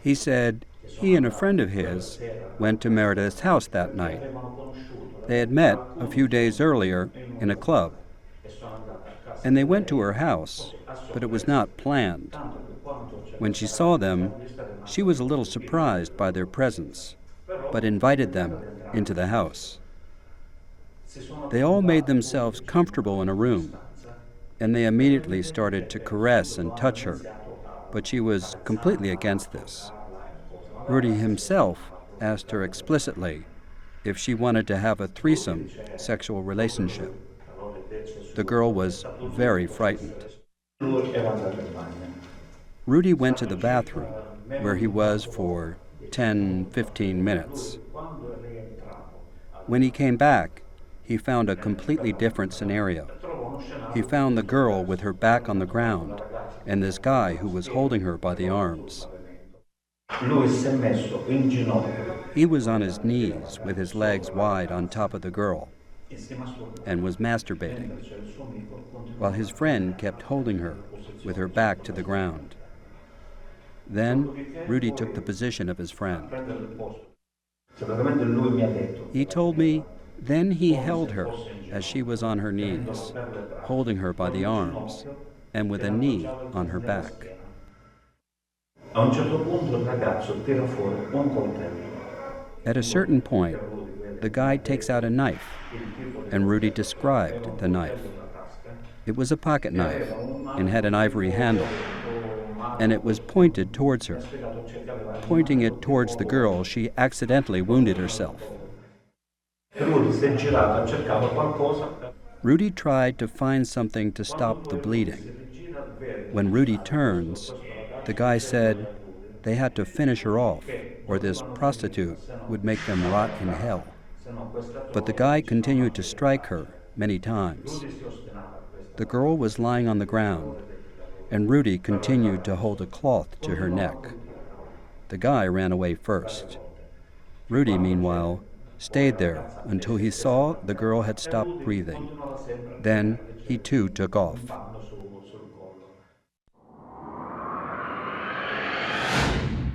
He said he and a friend of his went to Meredith's house that night. They had met a few days earlier in a club, and they went to her house, but it was not planned. When she saw them, she was a little surprised by their presence, but invited them into the house. They all made themselves comfortable in a room, and they immediately started to caress and touch her, but she was completely against this. Rudy himself asked her explicitly if she wanted to have a threesome sexual relationship. The girl was very frightened. Rudy went to the bathroom, where he was for 10-15 minutes. When he came back, he found a completely different scenario. He found the girl with her back on the ground and this guy who was holding her by the arms. He was on his knees with his legs wide on top of the girl and was masturbating, while his friend kept holding her with her back to the ground. Then Rudy took the position of his friend. He told me then he held her as she was on her knees, holding her by the arms and with a knee on her back. At a certain point, the guy takes out a knife, and Rudy described the knife. It was a pocket knife and had an ivory handle, and it was pointed towards her. Pointing it towards the girl, she accidentally wounded herself. Rudy tried to find something to stop the bleeding. When Rudy turns, the guy said they had to finish her off, or this prostitute would make them rot in hell. But the guy continued to strike her many times. The girl was lying on the ground, and Rudy continued to hold a cloth to her neck. The guy ran away first. Rudy, meanwhile, stayed there until he saw the girl had stopped breathing. Then he too took off.